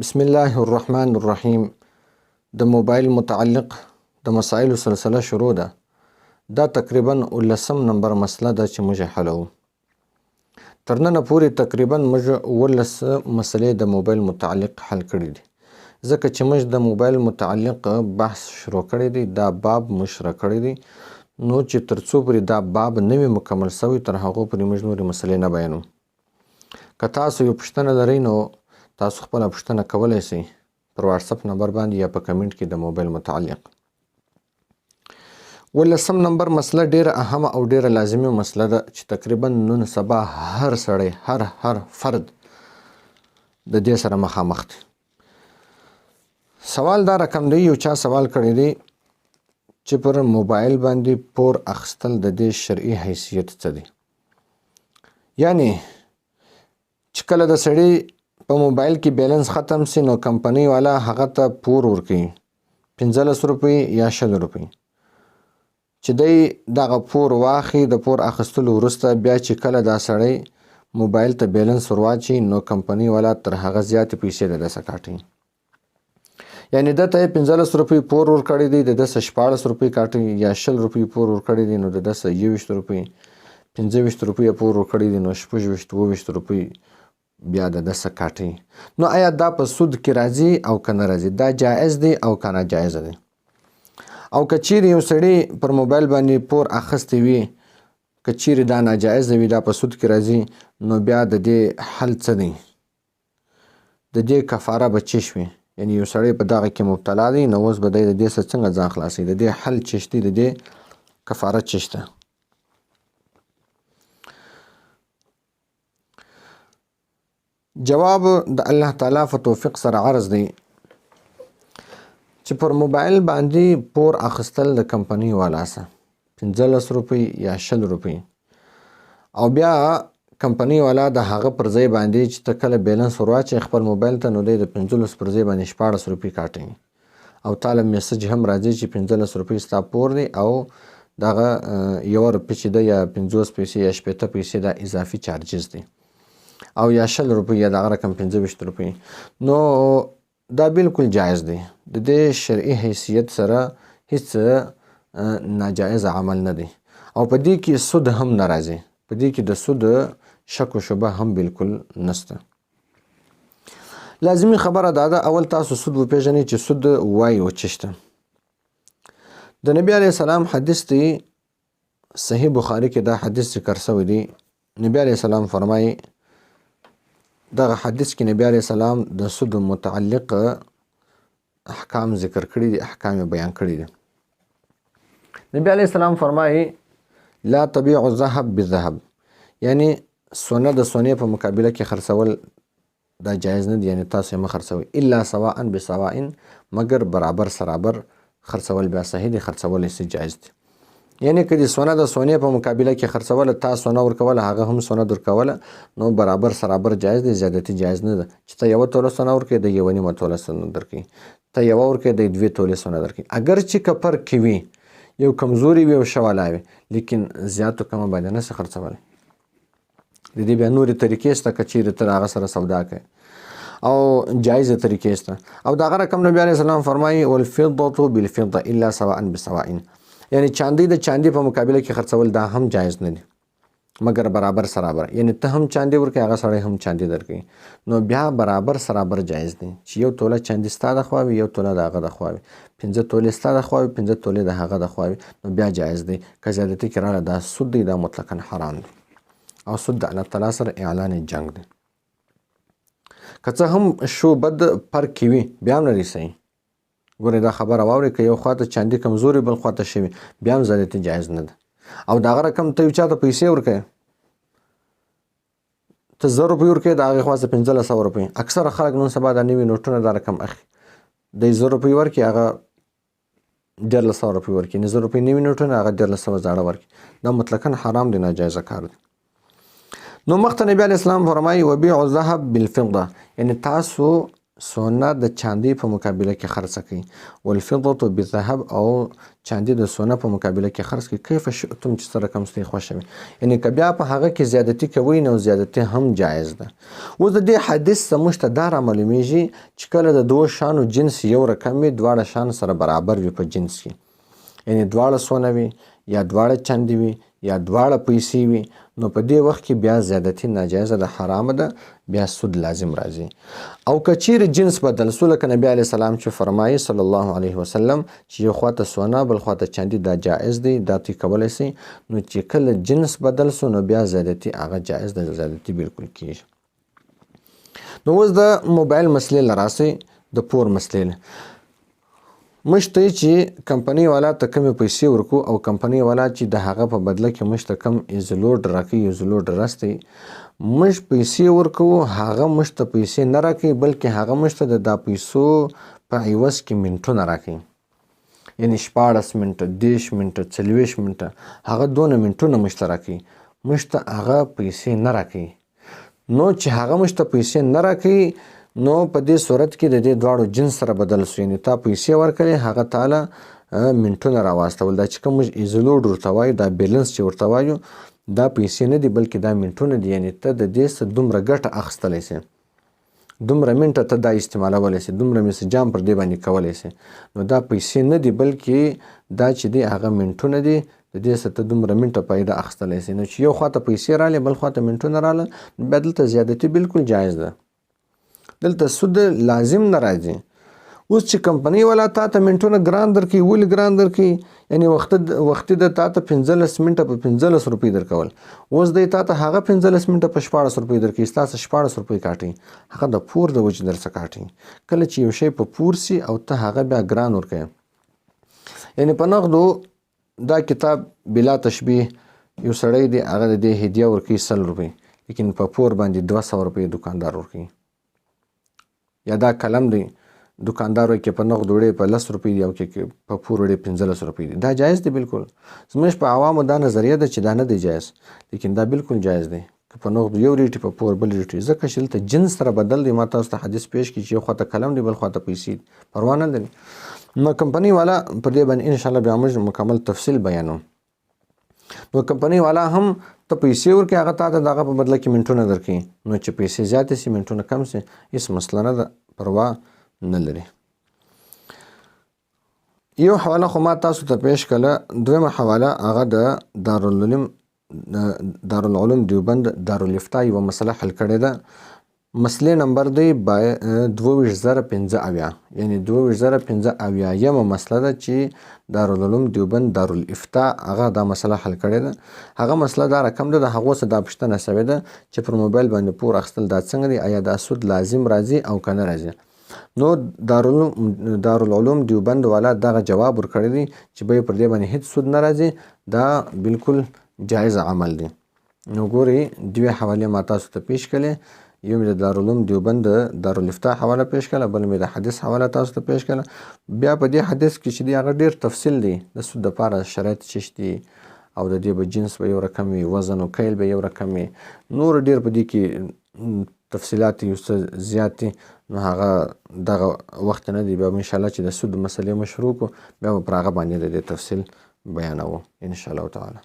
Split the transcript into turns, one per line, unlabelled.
بسم الله الرحمن الرحیم. د موبایل متعلق د مسایلو سلسله شروع ده. دا تقریبا 19 نمبر مسله ده چې موږ حلوو. تر ننه پورې تقریبا موږ 19 مسلې د موبایل متعلق حل کړي دي. ځکه چې موږ د موبایل متعلق بحث شروع کړی دی، دا باب موږ شروع کړی دی، نو چې تر څو پورې دا باب نه وي مکمل شوی تر هغو پورې موږ نورې مسلې نه بیانو. که تاسو یو پوښتنه لرئ نو تاسو خپله پوښتنه کولی شئ پر واتساپ نمبر باندې یا په کمنټ کې د موبایل متعلق. 19 نمبر مسله ډیره اهمه او ډیره لازمي مسله ده چې تقریبا نن سبا هر سړی هر فرد د دې سره مخامخ دی. سوال دا رقم دی، یو چا سوال کړی دی چې پر موبایل باندې پور اخیستل د دې شرعي حیثیت څه دی. یعنی چې کله د سړي په موبایل کې بیلنس ختم سي نو کمپنۍ والا هغه ته پور ورکوي 15 روپۍ یا 20 روپۍ، چې دی دغه پور واخلي. د پور اخیستلو وروسته بیا چې کله دا سړی موبایل ته بیلنس ورواچي نو کمپنۍ والا تر هغه زیاتې پیسې د دسه کاټي. یعنی دته 15 روپۍ پور ورکړی دی، د دسه 14 روپۍ کاټي، یا 20 روپۍ پور ورکړی دی نو د دسه 21 روپۍ، 25 روپۍ پور ورکړی دی نو 26 روپۍ بیا د دسه کاټي. نو آیا دا په سود کې راځي او که نه راځي؟ دا جایز دی او که ناجایز دی؟ او که چیرې یو سړی پر موبایل باندې پور اخیستی وي، که چیرې دا ناجایز وي، دا په سود کې راځي، نو بیا د دې حل څه دی؟ د دې کفاره به څه شوي؟ یعنی یو سړی په دغه کې مبتلا دی، نو اوس به دی د دې څخه څنګه ځان خلاصوي؟ د دې حل څه شته؟ د دې کفاره څه شته؟ جواب د الله تعالی په توفیق سره عرض دی چې پر موبایل باندې پور اخیستل د کمپنۍ والا سه 15 روپۍ یا 20 روپۍ، او بیا کمپنۍ والا د هغه پر ځای باندې چې ته کله بیلنس ورواچې خپل موبایل ته، نو دی د 15 پر ځای باندې 14 روپۍ کاټي، او تاله میسج هم راځي چې 15 روپۍ ستا پور دی، او دغه 1 روپۍ چې ده یا 50 پیسې یا 60 پیسې دا اضافي چارجز دی، او یا 20 روپۍ یا دغه رقم 25 روپۍ. نو دا بالکل جایز دی. د دې شرعي حیثیت سره هیڅ ناجایز عمل نه دی، او په دې کې سود هم نه راځي. په دې کې د سود شک و شبه هم بالکل نشته. لازمي خبره دا ده، اول تاسو سود وپېژنئ چې سود وایي و څه شته. د نبي علیه السلام حدیث دی، صحیح بخاري کې دا حدیث ذکر شوی دی. نبي علیه السلام فرمایي، دغه حدیث کې نبی علیه السلام د سود متعلق احکام ذکر کړي دي، احکام بیان کړي دي. نبی علیه السلام فرمایي لا تبيع الذهب بالذهب، یعنی سونه د سونې په مقابله کې خرڅول دا جایز نه دي. یعنی تاسو یې مه خرڅوئ الا سواء بسواء، مگر برابر سرابر خرڅول بیا صحیح دي، خرڅول یې جایز دي. یعنی که د سونه د سونې په مقابله کې خرڅوله، تا سونه ورکوله هغه هم سونه درکوله، نو برابر سرابر جایز دی، زیادتی جایز نه ده. چې ته 1 توله سونه ورکوې د 1.5 توله سونه درکوي، ته 1 ورکوې د 2 تولې سونه درکوي. اگر چې که فرق کې وي، یو کمزوري وي او ښه والا وي، لیکن زیاتو کمه باندې نه شي خرڅولی. د دې بیا نورې طریقې شته که چیرې ته هغه سره سودا کوې، او جایزه طریقې شته. او دغه رقم نبي علیه السلام فرمایي والفضة بالفضة الا سواء بسواء، یعنی چاندی د چاندی په مقابله کې خرڅول دا هم جایز نه دي، مگر برابر سرابر. یعنی ته هم چاندی ورکوې، هغه سړی هم چاندی درکوي، نو بیا برابر سرابر جایز دي. چې 1 توله چاندی ستا د خوا وي، 1 توله د هغه د خوا وي، 15 تولې ستا د خوا وي، 15 تولې د هغه د خوا وي، نو بیا جایز دی. که زیادتي کې راغله دا سود دی، دا مطلقاً حرام دی، او سود د الله تعالی سره اعلان جنگ دی. که څه هم شو بد فرق کې وي، بیا هم نه دی صحیح. ګورې دا خبره واورئ، که یو خواته چاندي کمزوري بل خواته شوي، بیا هم زیادتي جایز نه ده. او دغه رقم ته یو چاته پیسې ورکوې، ته 1000 روپۍ ورکوې، د هغې خوا څه 1500 روپۍ. اکثره خلک نن سبا دا نوي نوټونه دا رقم اخلي، دی 1000 روپۍ ورکړي، هغه 1300 روپۍ ورکړي، 1000 روپۍ نوي نوټونه، هغه 1300 زاړه ورکړي. دا مطلقاً حرام دی، ناجایزه کار دی. نو مخته نبي علیه السلام فرمایي وبيع الذهب بالفضة، یعنی تاسو سونه د چاندي په مقابله کې خرڅ کړئ، والفضة بالذهب او چاندي د سونه په مقابله کې خرڅ کړئ، کیف شئتم چې څه رقم ستاسو خوښه وي. یعنې که بیا په هغه کې زیادتي کوئ نو زیادتي هم جایز ده. اوس د دې حدیث څخه موږ ته دا رامعلومیږي چې کله د دوو شیانو جنس یو رقم وي، دواړه شیان سره برابر وي په جنس کې، یعنې دواړه سونه وي یا دواړه چاندي وي یا دواړه پیسې وي، نو په دې وخت کې بیا زیادتي ناجایزه ده، حرامه ده، بیا سود لازم راځي. او که چیرې جنس بدل سو، لکه نبی علیه السلام چې فرمایي صلی الله علیه وسلم چې یو خواته سونه بل خواته چاندي دا جایز دی، دا توی کولی سي، نو چې کله جنس بدل سو نو بیا زیادتي هغه جایز ده، زیادتي بالکل کیږي. نو اوس د موبایل مسلې لراسي د پور مسلې موږ ته چې کمپنۍ والا ته کمې پیسې ورکو او کمپنۍ والا چې د هغه په بدله کې موږ ته کم ایزلوډ راکوي، ایزلوډ راستي، موږ پیسې ورکو، هغه موږ ته پیسې نه راکوي، بلکې هغه موږ ته د دا پیسو په عوض کې منټونه راکوي، یعنې 14 منټه 30 منټه 40 منټه هغه دونه منټونه موږ ته راکوي، موږ ته هغه پیسې نه راکوي. نو چې هغه موږ ته پیسې نه راکوي، نو په دې صورت کې د دې دواړو جنس سره بدل شو، یعنې تا پیسې ورکړې، هغه تاله منټونه راواستول. دا چې کوم موږ ایزلوډ ورته وایو، دا بیلنس چې ورته وایو، دا پیسې نه دي بلکې دا منټونه دي، یعنې ته د دې څخه دومره ګټه اخیستلی سې، دومره منټه ته دا استعمالولی سې، دومره مسجام پر دې باندې کولی سې، نو دا پیسې نه دي بلکې دا چې دی هغه منټونه دي، د دې څخه ته دومره منټه پیدا اخیستلی سې. نو چې یو خواته پیسې راغلې بل خواته منټونه راغله، بیا دلته زیادتي بالکل جایز ده، دلته سود لازم نه راځي. اوس چې کمپنۍ والا تا ته منټونه ګران درکوي، ولې ګران درکوي؟ یعنې وختي د تا ته 15 منټه په 15 روپۍ درکول، اوس دی تا ته هغه 15 منټه په 14 روپۍ درکوي، ستاسو 14 روپۍ کاټي، هغه د پور د وجې درڅخه کاټي. کله چې یو شی په پور سي او ته هغه بیا ګران ورکوي، یعنې په نغدو دا کتاب بلا تشبیه یو سړی دی هغه د دې هدیه ورکوي 100 روپۍ، لیکن په پور باندې 200 روپۍ دکاندار ورکوي. یا دا قلم دی دکاندار وایي کې په نغد وړې په 10 روپۍ دی او کې په پور وړې 15 روپۍ دی، دا جایز دی بالکل. زموږ په عوامو دا نظریه ده چې دا نه دی جایز، لیکن دا بالکل جایز دی که په نغد یو ریټ په پور بل ریټ، ځکه چې دلته جنس سره بدل دی. ما تاسو ته حدیث پیش کړي چې یو خواته قلم دی بل خواته پیسې، پروا نه لري. نو کمپنۍ والا پر دې باندې انشاءالله بیا موږ مکمل تفصیل بیانو. نو کمپنۍ والا هم ته پیسې ورکړي، هغه تا ته د هغه په بدله کې منټونه درکوي، نو چې پیسې زیاتې سي منټونه کم سي، هېڅ مسله نه ده، پروا نه لري. یو حواله خو ما تاسو ته پیش کړله، دویمه حواله هغه د دارالعلوم دیوبند دارالافتاء یوه مسله حل کړې ده. مسلې نمبر دی 22,015، یعنې 22,015 مسله ده چې دارالعلوم دیوبند دارالافتاء هغه دا مسله حل کړې ده. هغه مسله دا رقم ده، د هغو څخه دا پوښتنه شوې ده چې پر موبایل باندې پور اخیستل دا څنګه دی، آیا دا سود لازم راځي او که نه راځي؟ نو دارالعلوم دیوبند والا دغه جواب ورکړی دی چې به پر دې باندې هیڅ سود نه راځي، دا بالکل جایز عمل دی. نو ګورئ دوې حوالې ما تاسو ته پیش کړلې، یو مې د دارالعلوم دیوبند دارالافتاء حواله پیش کړله، بل مې د حدیث حواله تاسو ته پیش کړله. بیا په دې حدیث کې چې دی هغه ډېر تفصیل دی، د سود دپاره شرایط څه دي او د دې به جنس به یو رقم وي، وزن او کیل به یو رقم وي، نور ډېر په دې کې تفصیلات یو څه زیات دي. نو هغه دغه وخت نه دی، بیا انشاءالله چې د سود مسلې مو شروع کړو بیا به پر هغه باندې د دې تفصیل بیانوو انشاءالله تعالی.